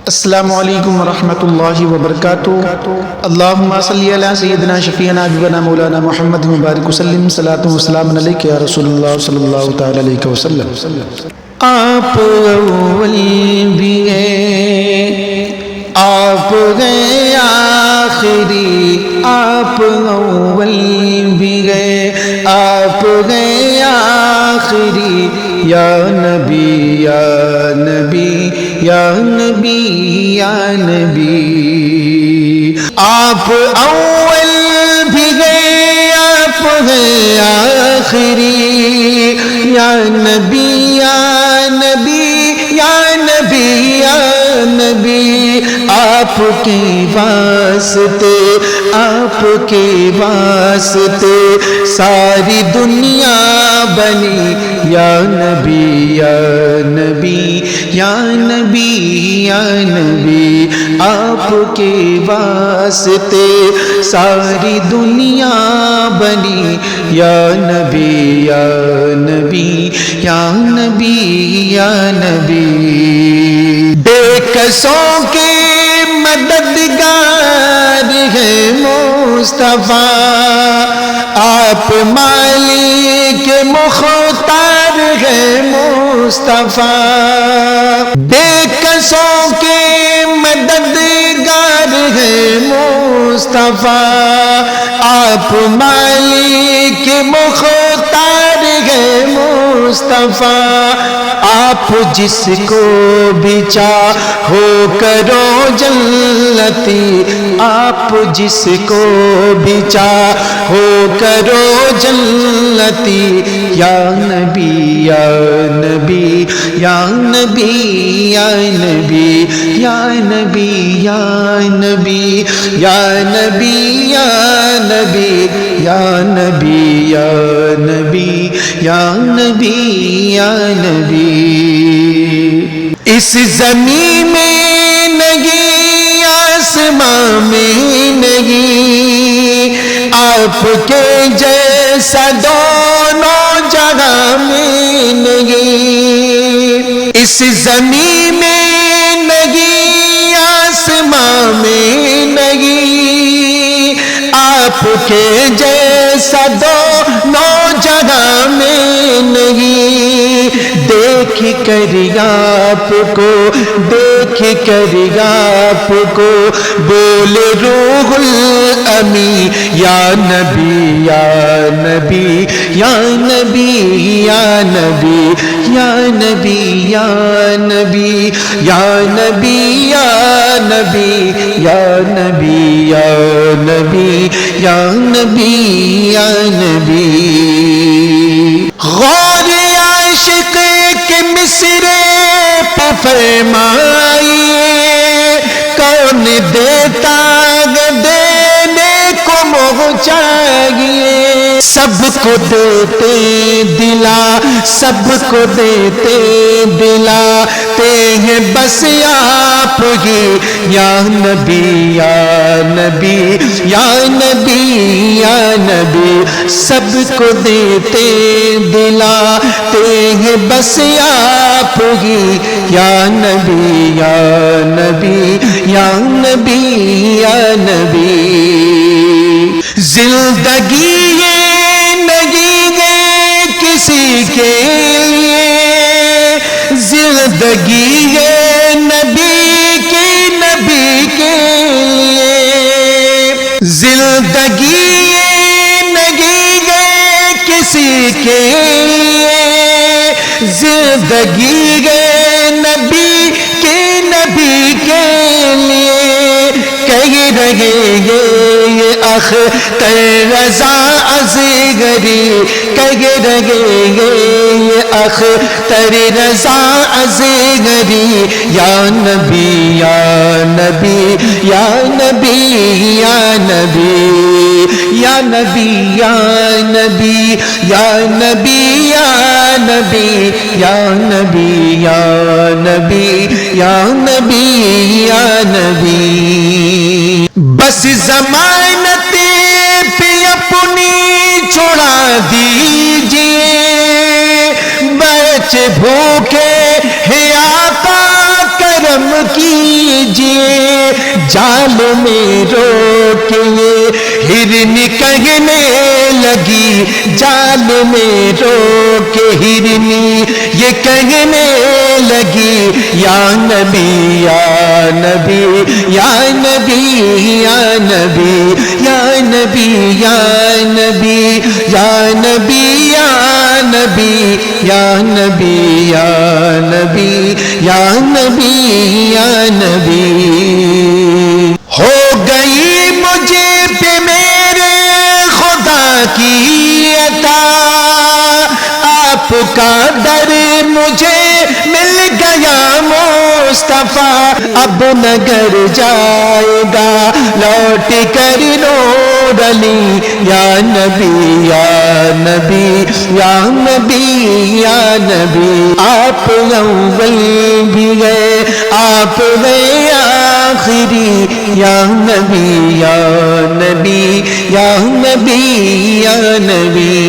السلام علیکم ورحمۃ اللہ وبرکاتہ۔ اللہم صلی علی سیدنا شفیعنا حبیبنا مولانا محمد مبارک وسلم، صلاۃ و سلام علیک یا رسول اللہ صلی اللہ تعالی علیہ وسلم۔ آپ اول بھی ہیں، آپ گئے آخری، آپ اول بھی گئے، آپ گئے آخری، یا نبی یا نبی یا نبی یا نبی۔ آپ اول بھی گئے، آپ گئے آخری، یا نبی یا نبی یا نبی یا نبی۔ آپ کے واسطے، آپ کے واسطے ساری دنیا بنی، یا نبی یا نبی یا نبی یا نبی۔ آپ کے واسطے ساری دنیا بنی، یا نبی یا نبی یا نبی یا نبی۔ بے کسوں کے مددگار ہے مصطفیٰ، آپ مالک مختار ہے مصطفیٰ۔ بے کسوں کے مددگار ہے مصطفیٰ، آپ مالک مختار ہے مصطفیٰ۔ آپ جس کو بھی چاہو کرو جنتی، آپ جس کو بھی چاہو کرو جنتی، یا نبی یا نبی یا نبی یا نبی یا نبی یا نبی یا نبی یا نبی یا نبی یا نبی یا نبی یا نبی۔ اس زمین میں نہیں، آسمان میں نہیں، آپ کے جیسا دونوں جگہ میں نہیں۔ اس زمین میں نہیں، آسمان میں نہیں، آپ کے جیسا دونوں جگہ میں نہیں۔ دیکھ کر آپ کو، دیکھ کر آپ کو بولے روح الامی، یا نبی یا نبی یا نبی یا نبی یا نبی یا نبی یا نبی یا نبی یا نبی یا نبی یا نبی یا نبی۔ غور عاشق کے مصرے پہ فرمائیے، کون دیتا دینے کو منہ چاہیے۔ سب کو دیتے دلا، سب کو دیتے دلاتے ہیں بس آپ ہی، یا نبی یا نبی یا نبی یا نبی۔ سب کو دیتے دلاتے ہیں بس آپ ہی، یا نبی یا نبی یا نبی یا نبی۔ زندگی یہ نہیں ہے کسی کے لیے، زندگی ہے نبی کے لیے۔ زندگی یہ نہیں ہے کسی کے لیے، زندگی ہے نبی کے لیے۔ کہہ رہے یہ اختر رضا اصغری، کہہ رہے یہ اختر رضا اصغری، یا نبی یا نبی یا نبی یا نبی یا نبی یا نبی یا نبی یا نبی یا نبی یا نبی یا نبی یا نبی۔ بس ضمانت پہ اپنی چھوڑا دیجئے، بچے بھوکے ہیں آقا کرم کیجئے۔ مجھے جال میں روکے، ہرن کہنے لگی جال میں روکے، ہرنی یہ کہنے لگی یا نبی یا نبی یا نبی یا نبی یا نبی یا نبی یا نبی یا نبی یا نبی یا نبی یا نبی یا نبی۔ ہو گئی مجھے پہ میرے خدا کی عطا، آپ کا در مجھے مل گیا مصطفیٰ، اب نگر جائے گا لوٹ کر نور علی، یا نبی یا نبی یا نبی یا نبی۔ آپ اول بھی گئے آپ گئے آخری، یا نبی یا نبی یا نبی یا نبی۔